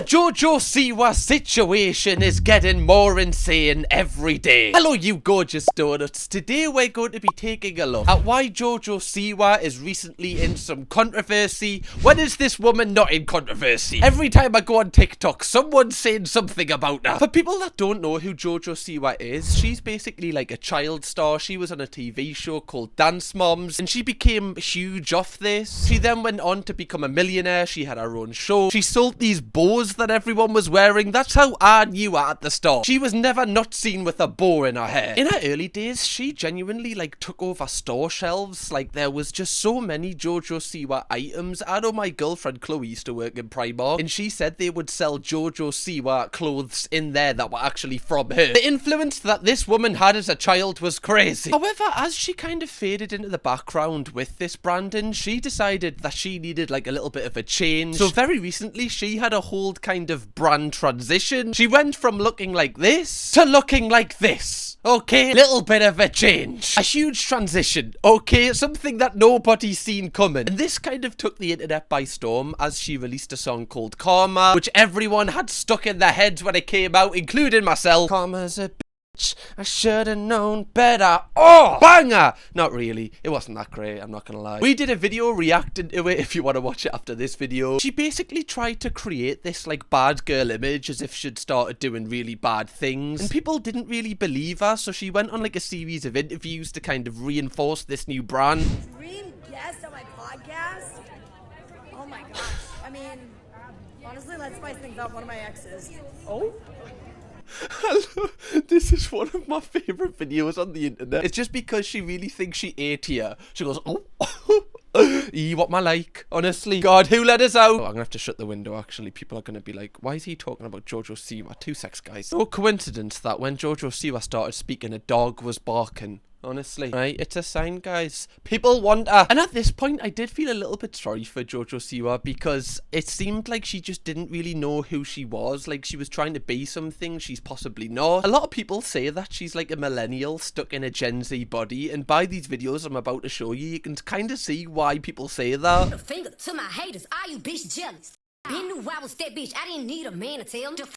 Jojo Siwa situation is getting more insane every day. Hello you gorgeous donuts. Today we're going to be taking a look at why Jojo Siwa is recently in some controversy. When is this woman not in controversy? Every time I go on TikTok, someone's saying something about her. For people that don't know who Jojo Siwa is, she's basically like a child star. She was on a TV show called Dance Moms and she became huge off this. She then went on to become a millionaire. She had her own show. She sold these bows that everyone was wearing. That's how I knew her at the start. She was never not seen with a bow in her hair. In her early days, she genuinely like took over store shelves. Like there was just so many Jojo Siwa items. I know my girlfriend Chloe used to work in Primark and she said they would sell Jojo Siwa clothes in there that were actually from her. The influence that this woman had as a child was crazy. However, as she kind of faded into the background with this branding, she decided that she needed like a little bit of a change. So very recently, she had a whole kind of brand transition. She went from looking like this to looking like this. Okay, little bit of a change. A huge transition, okay? Something that nobody's seen coming. And this kind of took the internet by storm as she released a song called Karma, which everyone had stuck in their heads when it came out, including myself. Karma's a bitch, I should've known better. Oh, banger! Not really. It wasn't that great, I'm not gonna lie. We did a video reacting to it if you want to watch it after this video. She basically tried to create this like bad girl image as if she'd started doing really bad things. And people didn't really believe her, so she went on like a series of interviews to kind of reinforce this new brand. Dream guest on my podcast? Oh my gosh. I mean, honestly, let's spice things up. One of my exes. Oh? Hello. This is one of my favorite videos on the internet. It's just because she really thinks she ate here. She goes, oh, what my like, honestly. God, who let us out? Oh, I'm gonna have to shut the window, actually. People are gonna be like, why is he talking about Jojo Siwa? Two sex guys. No coincidence that when Jojo Siwa started speaking, a dog was barking. Honestly, right? It's a sign, guys. People want her. And at this point, I did feel a little bit sorry for Jojo Siwa because it seemed like she just didn't really know who she was. Like, she was trying to be something she's possibly not. A lot of people say that she's like a millennial stuck in a Gen Z body. And by these videos I'm about to show you, you can kind of see why people say that. A finger to my haters, are you bitch jealous? Been knew I was that bitch, I didn't need a man to tell him.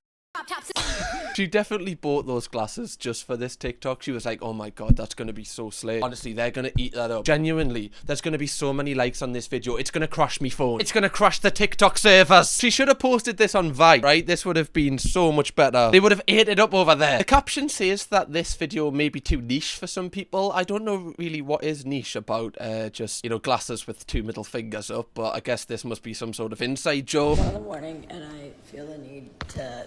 She definitely bought those glasses just for this TikTok. She was like, oh my god, that's gonna be so slay. Honestly, they're gonna eat that up. Genuinely, there's gonna be so many likes on this video. It's gonna crash me phone. It's gonna crash the TikTok servers. She should have posted this on Vine, right? This would have been so much better. They would have ate it up over there. The caption says that this video may be too niche for some people. I don't know really what is niche about just, you know, glasses with two middle fingers up, but I guess this must be some sort of inside joke. 1 in the morning, and I feel the need to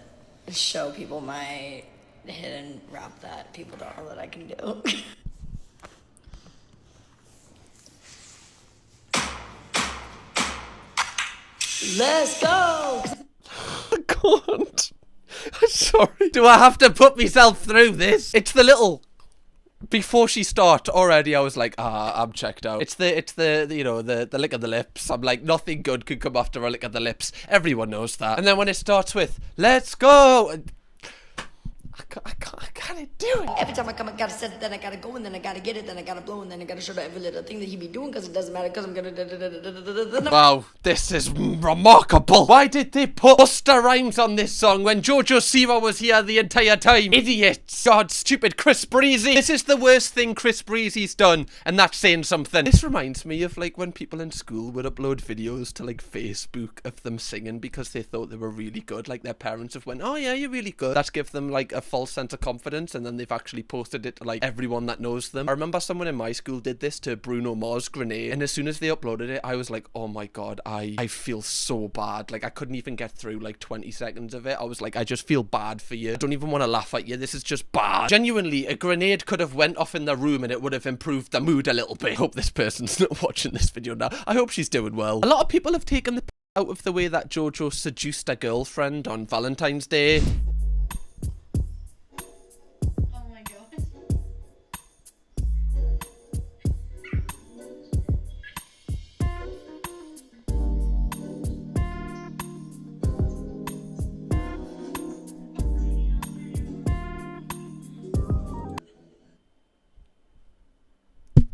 show people my hidden rap that people don't know that I can do. Let's go! I can't. I'm sorry. Do I have to put myself through this? It's the little... Before she started, already I was like, I'm checked out. It's the you know, the lick of the lips. I'm like, nothing good could come after a lick of the lips. Everyone knows that. And then when it starts with, let's go... I can't do it. Every time I come, I gotta set it, then I gotta go, and then I gotta get it, then I gotta blow, and then I gotta show every little thing that he be doing, because it doesn't matter, because I'm gonna... Wow, this is remarkable. Why did they put Busta Rhymes on this song when Jojo Siwa was here the entire time? Idiots. God, stupid Chris Breezy. This is the worst thing Chris Breezy's done, and that's saying something. This reminds me of like when people in school would upload videos to like Facebook of them singing because they thought they were really good. Like their parents have went, oh yeah, you're really good. That's give them like a false sense of confidence, and then they've actually posted it to like everyone that knows them. I remember someone in my school did this to Bruno Mars' Grenade, and as soon as they uploaded it, I was like, oh my god, I feel so bad. Like I couldn't even get through like 20 seconds of it. I was like, I just feel bad for you. I don't even want to laugh at you. This is just bad. Genuinely, a grenade could have went off in the room and it would have improved the mood a little bit. I hope this person's not watching this video now. I hope she's doing well. A lot of people have taken the out of the way that Jojo seduced a girlfriend on Valentine's Day.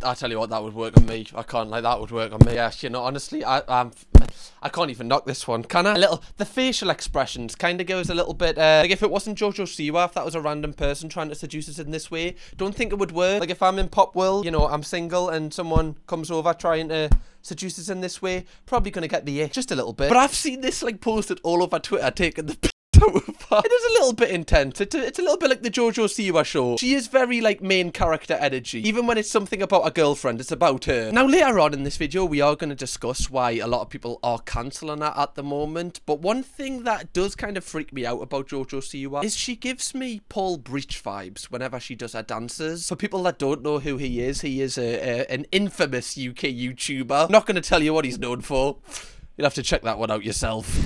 I tell you what, that would work on me. I can't lie, that would work on me. Yeah, you know, honestly, I can't even knock this one, can I? The facial expressions kind of goes a little bit, like if it wasn't Jojo Siwa, if that was a random person trying to seduce us in this way, don't think it would work. Like if I'm in Pop World, you know, I'm single and someone comes over trying to seduce us in this way, probably gonna get the ick just a little bit. But I've seen this like posted all over Twitter, taking the it is a little bit intense. It's a little bit like the Jojo Siwa show. She is very like main character energy. Even when it's something about a girlfriend, it's about her. Now later on in this video, we are going to discuss why a lot of people are cancelling her at the moment. But one thing that does kind of freak me out about Jojo Siwa is she gives me Paul Breach vibes whenever she does her dances. For people that don't know who he is an infamous UK YouTuber. I'm not going to tell you what he's known for. You'll have to check that one out yourself.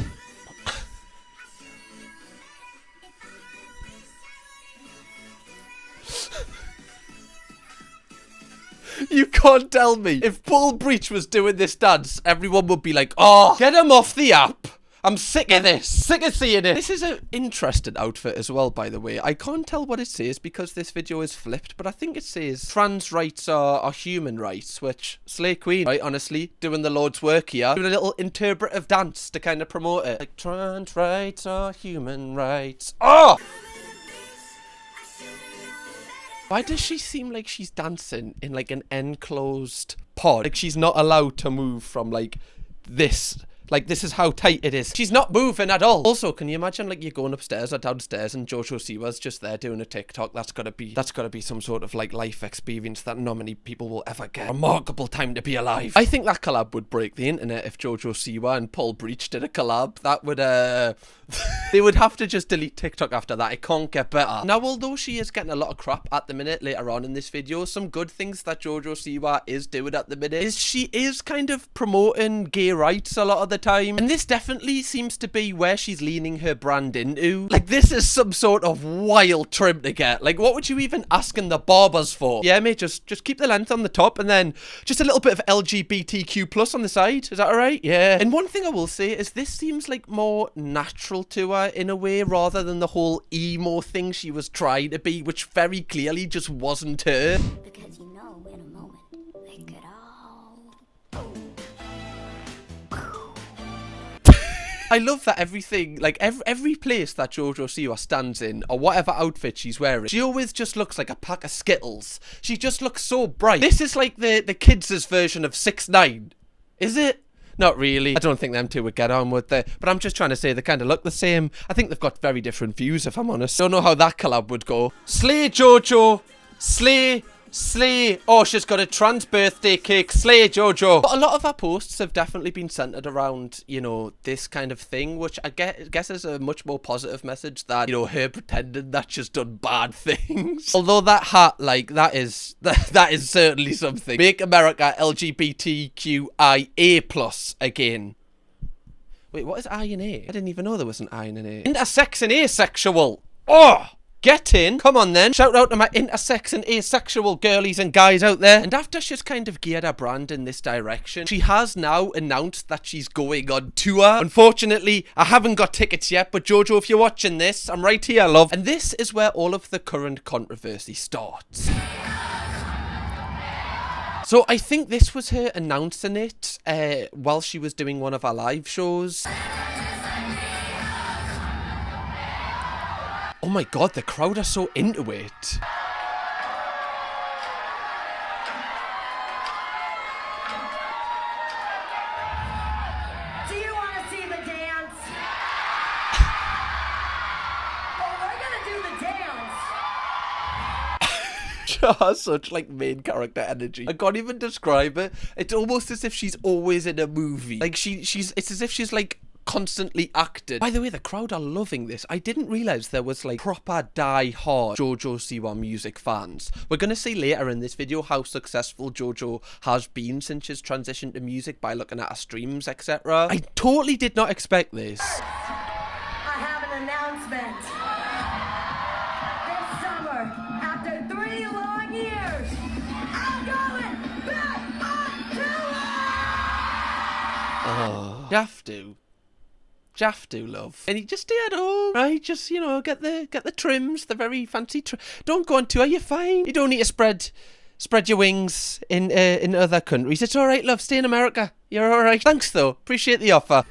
You can't tell me. If Paul Breach was doing this dance, everyone would be like, oh, get him off the app. I'm sick of this. Sick of seeing it. This is an interesting outfit as well, by the way. I can't tell what it says because this video is flipped, but I think it says trans rights are human rights, which slay queen, right? Honestly, doing the Lord's work here. Doing a little interpretive dance to kind of promote it. Like, trans rights are human rights. Oh! Why does she seem like she's dancing in like an enclosed pod? Like she's not allowed to move from like this. Like this is how tight it is. She's not moving at all. Also, can you imagine like you're going upstairs or downstairs and Jojo Siwa's just there doing a TikTok? That's gotta be some sort of like life experience that not many people will ever get. Remarkable time to be alive. I think that collab would break the internet if Jojo Siwa and Paul Breach did a collab. That would they would have to just delete TikTok after that. It can't get better. Now, although she is getting a lot of crap at the minute later on in this video, some good things that Jojo Siwa is doing at the minute is she is kind of promoting gay rights a lot of the time. And this definitely seems to be where she's leaning her brand into. Like, this is some sort of wild trim to get. Like, what would you even asking the barbers for? Yeah, mate, just keep the length on the top and then just a little bit of LGBTQ plus on the side. Is that alright? Yeah. And one thing I will say is this seems like more natural to her in a way rather than the whole emo thing she was trying to be, which very clearly just wasn't her. Because you know, in a moment, they could all... I love that everything, like every place that Jojo Siwa stands in or whatever outfit she's wearing, she always just looks like a pack of Skittles. She just looks so bright. This is like the kids' version of 6ix9ine. Is it? Not really. I don't think them two would get on with it. But I'm just trying to say they kind of look the same. I think they've got very different views, if I'm honest. Don't know how that collab would go. Slay, Jojo. Slay. Slay. Oh, she's got a trans birthday cake. Slay, Jojo. But a lot of our posts have definitely been centered around, you know, this kind of thing, which I guess is a much more positive message than, you know, her pretending that she's done bad things. Although that hat, like, that is certainly something. Make America LGBTQIA plus again. Wait, what is I and A? I didn't even know there was an I and an A. Intersex and asexual. Oh! Get in. Come on then. Shout out to my intersex and asexual girlies and guys out there. And after she's kind of geared her brand in this direction, she has now announced that she's going on tour. Unfortunately, I haven't got tickets yet, but Jojo, if you're watching this, I'm right here, love. And this is where all of the current controversy starts. So I think this was her announcing it while she was doing one of our live shows. Oh my god, the crowd are so into it. Do you want to see the dance? Oh, we're gonna do the dance. She has such like main character energy. I can't even describe it. It's almost as if she's always in a movie. Like it's as if she's like constantly acted. By the way, the crowd are loving this. I didn't realise there was like proper die-hard Jojo Siwa music fans. We're going to see later in this video how successful Jojo has been since she's transitioned to music by looking at her streams, etc. I totally did not expect this. I have an announcement. This summer, after 3 long years, I'm going back on tour! Oh, you have to. Jaff do, love. And you just stay at home, right? Just, you know, get the trims, the very fancy don't go on tour, you're fine. You don't need to spread spread your wings in other countries. It's all right, love. Stay in America. You're all right. Thanks, though. Appreciate the offer.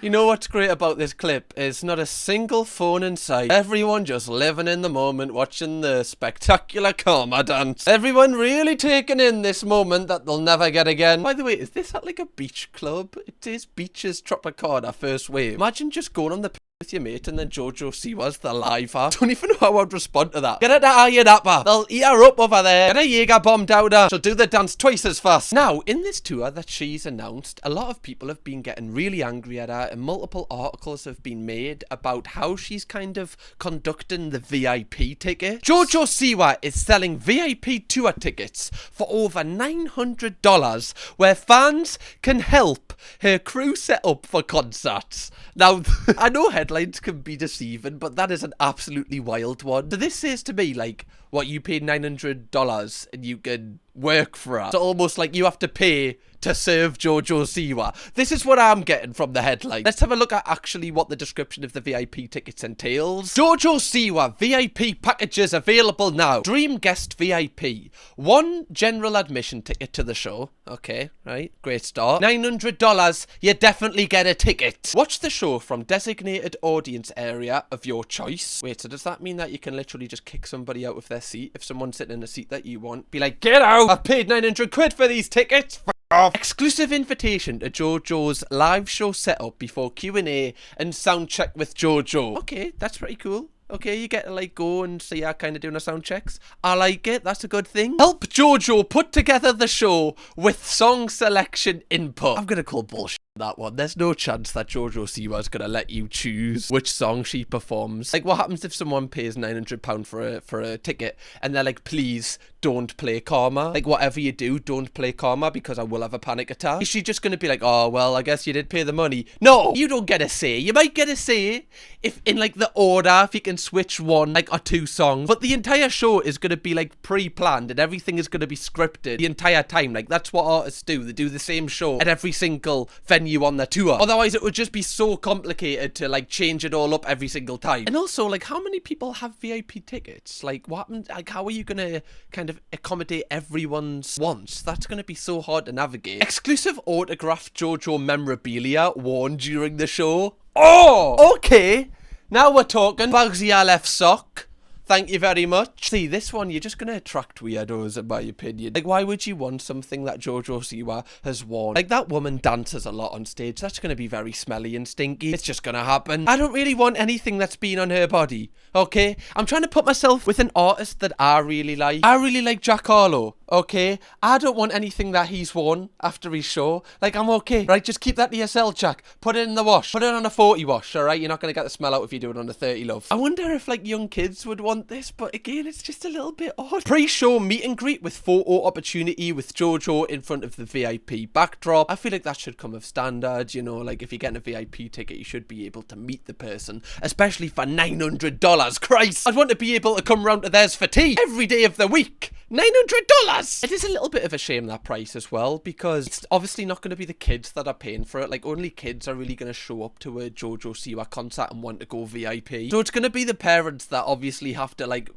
You know what's great about this clip is not a single phone in sight. Everyone just living in the moment, watching the spectacular karma dance. Everyone really taking in this moment that they'll never get again. By the way, is this at like a beach club? It is Beaches Tropicana First Wave. Imagine just going on the with your mate and then Jojo Siwa's the live heart. Don't even know how I'd respond to that. Get her to Ayadapa. They'll eat her up over there. Get a Jaeger bomb down her. She'll do the dance twice as fast. Now, in this tour that she's announced, a lot of people have been getting really angry at her and multiple articles have been made about how she's kind of conducting the VIP ticket. Jojo Siwa is selling VIP tour tickets for over $900 where fans can help her crew set up for concerts. Now, I know headlines can be deceiving, but that is an absolutely wild one. So this says to me, like, what, you paid $900 and you can work for it. It's almost like you have to pay to serve Jojo Siwa. This is what I'm getting from the headline. Let's have a look at actually what the description of the VIP tickets entails. Jojo Siwa VIP packages available now. Dream guest VIP. 1 general admission ticket to the show. Okay, right. Great start. $900. You definitely get a ticket. Watch the show from designated audience area of your choice. Wait, so does that mean that you can literally just kick somebody out of their seat if someone's sitting in a seat that you want? Be like, get out! I've paid 900 quid for these tickets! Off. Exclusive invitation to Jojo's live show setup before Q&A and sound check with Jojo. Okay, that's pretty cool. Okay, you get to like go and see her kind of doing her sound checks. I like it. That's a good thing. Help Jojo put together the show with song selection input. I'm gonna call bullshit that one. There's no chance that Jojo Siwa's gonna let you choose which song she performs. Like, what happens if someone pays £900 for a ticket and they're like, please don't play Karma? Like, whatever you do, don't play Karma because I will have a panic attack. Is she just gonna be like, oh well, I guess you did pay the money? No, you don't get a say. You might get a say if in like the order, if you can switch one like or 2 songs, but the entire show is gonna be like pre-planned and everything is gonna be scripted the entire time. Like, that's what artists do. They do the same show at every single venue on their tour. Otherwise it would just be so complicated to like change it all up every single time. And also, like, how many people have VIP tickets? Like, what happens? Like, how are you gonna kind of accommodate everyone's wants? That's gonna be so hard to navigate. Exclusive autographed Jojo memorabilia worn during the show. Oh, okay. Now we're talking. Bugsy LF sock. Thank you very much. See, this one, you're just going to attract weirdos, in my opinion. Like, why would you want something that Jojo Siwa has worn? Like, that woman dances a lot on stage. That's going to be very smelly and stinky. It's just going to happen. I don't really want anything that's been on her body, okay? I'm trying to put myself with an artist that I really like. I really like Jack Harlow, okay? I don't want anything that he's worn after his show. Like, I'm okay, right? Just keep that to yourself, Jack. Put it in the wash. Put it on a 40 wash, all right? You're not going to get the smell out if you do it on a 30, love. I wonder if, like, young kids would want this, but again, it's just a little bit odd. Pre-show meet and greet with photo opportunity with Jojo in front of the VIP backdrop. I feel like that should come of standard, you know, like if you're getting a VIP ticket, you should be able to meet the person, especially for $900. Christ, I'd want to be able to come round to theirs for tea every day of the week. $900! It is a little bit of a shame, that price as well, because it's obviously not going to be the kids that are paying for it. Like, only kids are really going to show up to a Jojo Siwa concert and want to go VIP. So it's going to be the parents that obviously have to, like,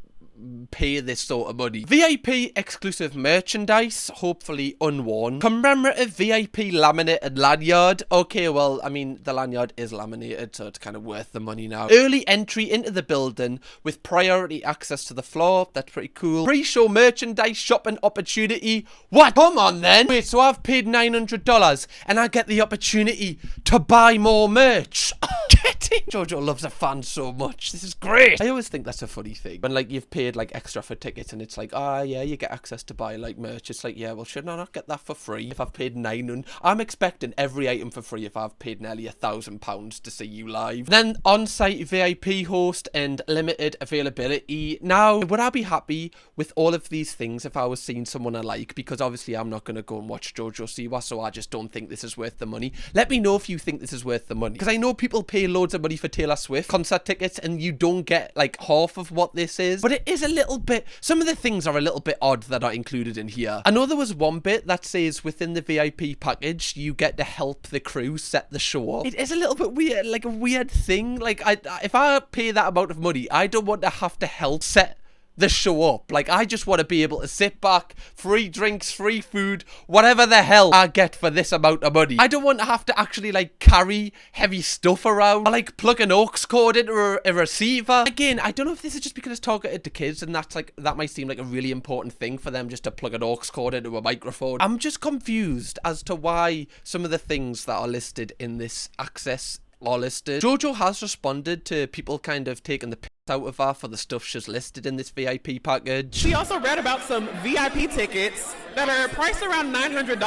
pay this sort of money. VIP exclusive merchandise, hopefully unworn. Commemorative VIP laminated lanyard. Okay, well, I mean, the lanyard is laminated, so it's kind of worth the money now. Early entry into the building with priority access to the floor. That's pretty cool. Pre-show merchandise shopping opportunity. What? Come on then. Wait, so I've paid $900 and I get the opportunity to buy more merch. Get it? Jojo loves a fan so much. This is great. I always think that's a funny thing. When, like, you've paid like extra for tickets and it's like, ah, yeah, you get access to buy like merch. It's like, yeah, well, shouldn't I not get that for free if I've paid $900? I'm expecting every item for free if I've paid nearly £1,000 to see you live. Then on-site VIP host and limited availability. Now, would I be happy with all of these things if I was seeing someone I like? Because obviously I'm not going to go and watch Jojo Siwa, so I just don't think this is worth the money. Let me know if you think this is worth the money, because I know people pay loads of money for Taylor Swift concert tickets and you don't get like half of what this is. But it is a little bit, some of the things are a little bit odd that are included in here. I know there was one bit that says within the VIP package you get to help the crew set the show up. It is a little bit weird, like a weird thing. Like, if I pay that amount of money, I don't want to have to help set the show up. Like, I just want to be able to sit back, free drinks, free food, whatever the hell I get for this amount of money. I don't want to have to actually, like, carry heavy stuff around, or, like, plug an aux cord into a receiver. Again, I don't know if this is just because it's targeted to kids, and that's, like, that might seem like a really important thing for them just to plug an aux cord into a microphone. I'm just confused as to why some of the things that are listed in this access are listed. Jojo has responded to people kind of taking the piss out of her for the stuff she's listed in this VIP package. She also read about some VIP tickets that are priced around $900.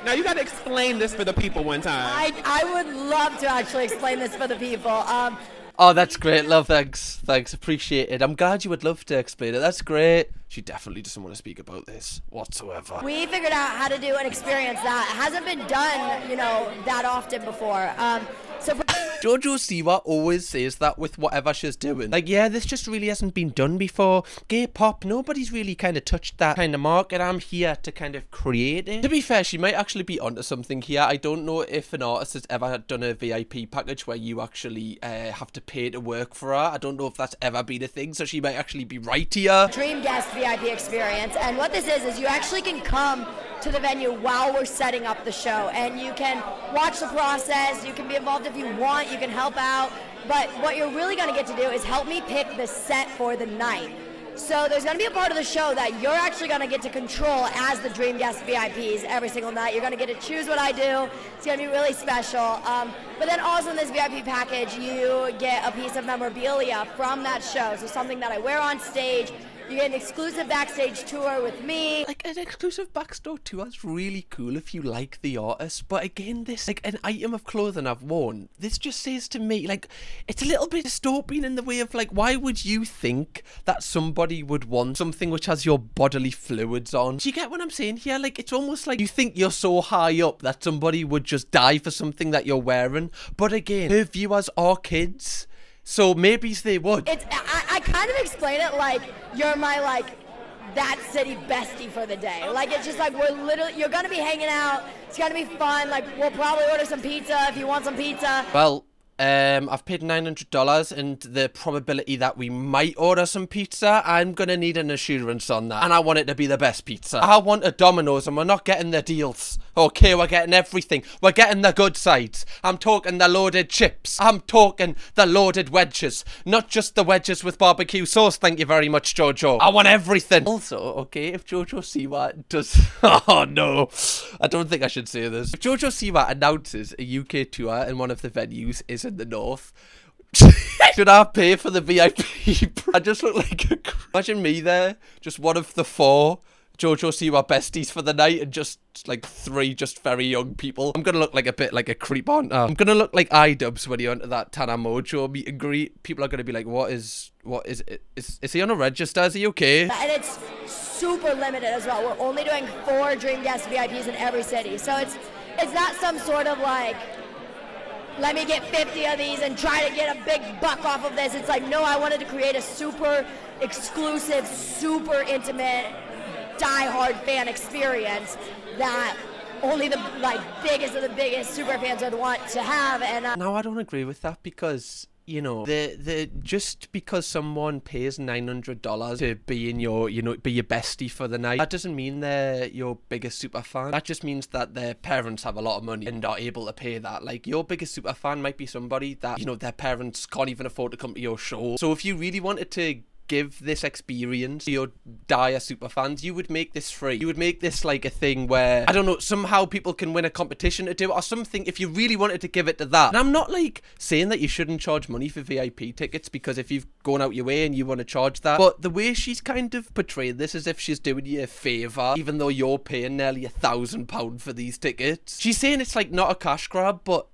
Now you got to explain this for the people one time. I would love to actually explain this for the people. Oh, that's great, love. Thanks, appreciate it. I'm glad you would love to explain it. That's great. She definitely doesn't want to speak about this whatsoever. We figured out how to do an experience that hasn't been done, you know, that often before. So Jojo Siwa always says that with whatever she's doing. Like, yeah, this just really hasn't been done before. Gay pop, nobody's really kind of touched that kind of market. I'm here to kind of create it. To be fair, she might actually be onto something here. I don't know if an artist has ever done a VIP package where you actually have to pay to work for her. I don't know if that's ever been a thing, so she might actually be right here. Dream Guest VIP experience, and what this is you actually can come to the venue while we're setting up the show, and you can watch the process, you can be involved if you want, you can help out, but what you're really going to get to do is help me pick the set for the night. So there's going to be a part of the show that you're actually going to get to control as the Dream Guest VIPs every single night. You're going to get to choose what I do. It's going to be really special. But then also in this VIP package, you get a piece of memorabilia from that show. So something that I wear on stage. You get an exclusive backstage tour with me. Like, an exclusive backstage tour is really cool if you like the artist. But again, this, like, an item of clothing I've worn, this just says to me, like, it's a little bit dystopian in the way of, like, why would you think that somebody would want something which has your bodily fluids on? Do you get what I'm saying here? Like, it's almost like you think you're so high up that somebody would just die for something that you're wearing. But again, her viewers are kids. So maybe they would. I kind of explain it like you're my, like, that city bestie for the day. Like, it's just like you're going to be hanging out. It's going to be fun. Like, we'll probably order some pizza if you want some pizza. Well, I've paid $900, and the probability that we might order some pizza, I'm gonna need an assurance on that. And I want it to be the best pizza. I want a Domino's, and we're not getting the deals. Okay, we're getting everything. We're getting the good sides. I'm talking the loaded chips. I'm talking the loaded wedges. Not just the wedges with barbecue sauce, thank you very much, Jojo. I want everything. Also, okay, if Jojo Siwa does... Oh, no. I don't think I should say this. If Jojo Siwa announces a UK tour and one of the venues is in the north, should I pay for the VIP? I just look like a... Imagine me there, just one of the 4 Jojo Siwa besties for the night, and just like 3 just very young people. I'm gonna look like a bit like a creep, aren't I? I'm gonna look like iDubbbz when you're into that Tana Mojo meet and greet. People are gonna be like, what is it? Is he on a register? Is he okay? And it's super limited as well. We're only doing 4 Dream Guest VIPs in every city. So it's not some sort of like, let me get 50 of these and try to get a big buck off of this. It's like, no, I wanted to create a super exclusive, super intimate, die-hard fan experience that only the biggest of the biggest super fans would want to have. And no, I don't agree with that, because you know, the just because someone pays $900 to be in your, be your bestie for the night, that doesn't mean they're your biggest super fan. That just means that their parents have a lot of money and are able to pay that. Like, your biggest super fan might be somebody that, their parents can't even afford to come to your show. So if you really wanted to give this experience to your dire super fans, you would make this free. You would make this like a thing where, I don't know, somehow people can win a competition to do it or something, if you really wanted to give it to that. And I'm not like saying that you shouldn't charge money for VIP tickets, because if you've gone out your way and you want to charge that, but the way she's kind of portrayed this as if she's doing you a favour, even though you're paying nearly £1,000 for these tickets. She's saying it's like not a cash grab, but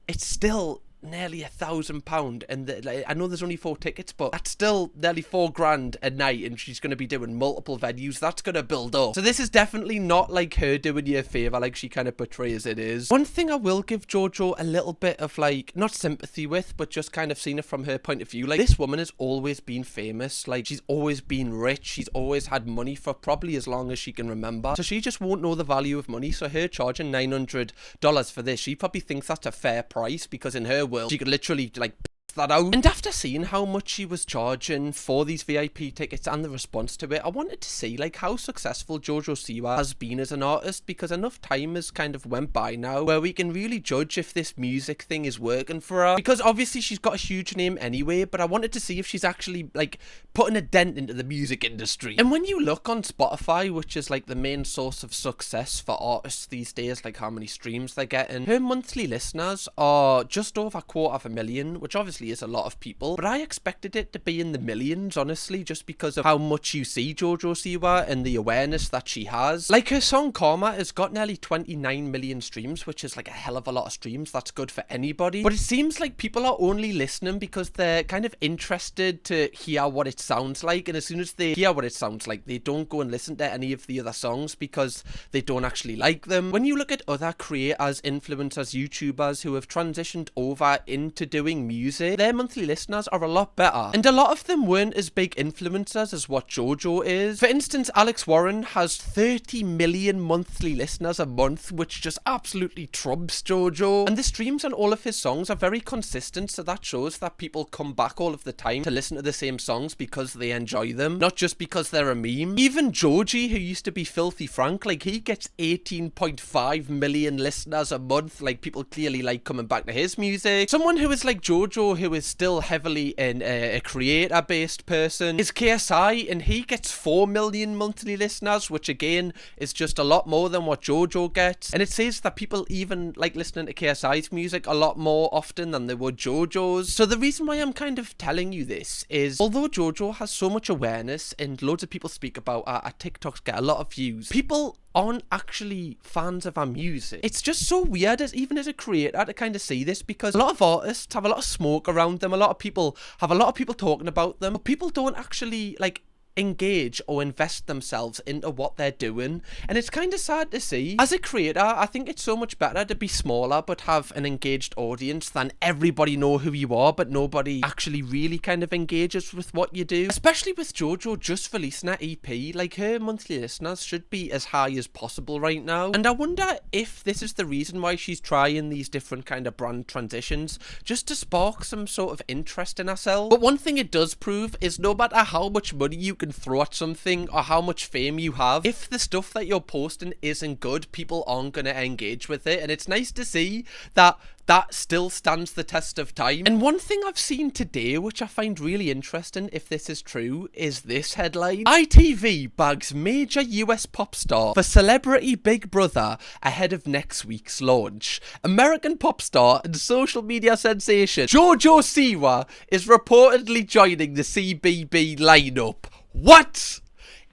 it's still nearly £1,000, and I know there's only 4 tickets, but that's still nearly £4,000 a night, and she's going to be doing multiple venues. That's going to build up. So this is definitely not like her doing you a favour like she kind of portrays it is. One thing I will give Jojo a little bit of, like, not sympathy with, but just kind of seeing it from her point of view, like, this woman has always been famous. Like, she's always been rich. She's always had money for probably as long as she can remember. So she just won't know the value of money. So her charging $900 for this, she probably thinks that's a fair price, because in her world, she could literally like test that out. And after seeing how much she was charging for these VIP tickets and the response to it, I wanted to see like how successful Jojo Siwa has been as an artist, because enough time has kind of went by now where we can really judge if this music thing is working for her, because obviously she's got a huge name anyway, but I wanted to see if she's actually like putting a dent into the music industry. And when you look on Spotify, which is like the main source of success for artists these days, like how many streams they're getting, her monthly listeners are just over 250,000, which obviously is a lot of people, but I expected it to be in the millions, honestly, just because of how much you see Jojo Siwa and the awareness that she has. Like, her song Karma has got nearly 29 million streams, which is like a hell of a lot of streams. That's good for anybody, but it seems like people are only listening because they're kind of interested to hear what it sounds like, and as soon as they hear what it sounds like, they don't go and listen to any of the other songs because they don't actually like them. When you look at other creators, influencers, YouTubers who have transitioned over into doing music, their monthly listeners are a lot better, and a lot of them weren't as big influencers as what Jojo is. For instance, Alex Warren has 30 million monthly listeners a month, which just absolutely trumps Jojo, and the streams on all of his songs are very consistent, so that shows that people come back all of the time to listen to the same songs because they enjoy them, not just because they're a meme. Even Joji, who used to be Filthy Frank, like, he gets 18.5 million listeners a month. Like, people clearly like coming back to his music. Someone who is like Jojo, who is still heavily in a creator-based person, is KSI, and he gets 4 million monthly listeners, which again is just a lot more than what Jojo gets. And it says that people even like listening to KSI's music a lot more often than they would Jojo's. So the reason why I'm kind of telling you this is, although Jojo has so much awareness and loads of people speak about her TikToks get a lot of views, people aren't actually fans of our music. It's just so weird, even as a creator, to kind of see this, because a lot of artists have a lot of smoke around them, a lot of people have a lot of people talking about them, but people don't actually like engage or invest themselves into what they're doing, and it's kind of sad to see. As a creator, I think it's so much better to be smaller but have an engaged audience than everybody know who you are but nobody actually really kind of engages with what you do. Especially with Jojo just releasing her EP, like, her monthly listeners should be as high as possible right now, and I wonder if this is the reason why she's trying these different kind of brand transitions, just to spark some sort of interest in herself. But one thing it does prove is, no matter how much money you can throw at something or how much fame you have, if the stuff that you're posting isn't good, people aren't going to engage with it, and it's nice to see that that still stands the test of time. And one thing I've seen today, which I find really interesting, if this is true, is this headline: ITV bags major US pop star for Celebrity Big Brother ahead of next week's launch. American pop star and social media sensation Jojo Siwa is reportedly joining the CBB lineup. What?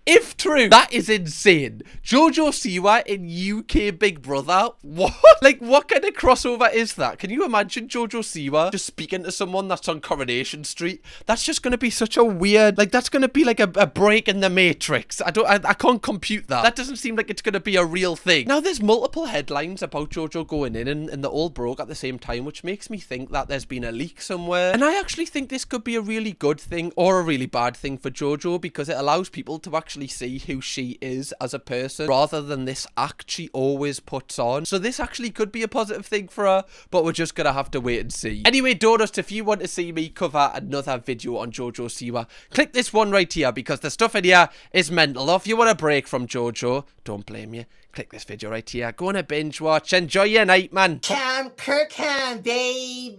If true, that is insane. Jojo Siwa in UK Big Brother? What? Like, what kind of crossover is that? Can you imagine Jojo Siwa just speaking to someone that's on Coronation Street? That's just going to be such a weird, like, that's going to be like a break in the Matrix. I can't compute that. That doesn't seem like it's going to be a real thing. Now, there's multiple headlines about Jojo going in, and they all broke at the same time, which makes me think that there's been a leak somewhere. And I actually think this could be a really good thing or a really bad thing for Jojo, because it allows people to actually see who she is as a person rather than this act she always puts on. So this actually could be a positive thing for her, but we're just gonna have to wait and see. Anyway, Donut, if you want to see me cover another video on Jojo Siwa, click this one right here, because the stuff in here is mental. Or if you want a break from Jojo, don't blame you, click this video right here. Go on a binge watch. Enjoy your night, man. Kirkham, baby.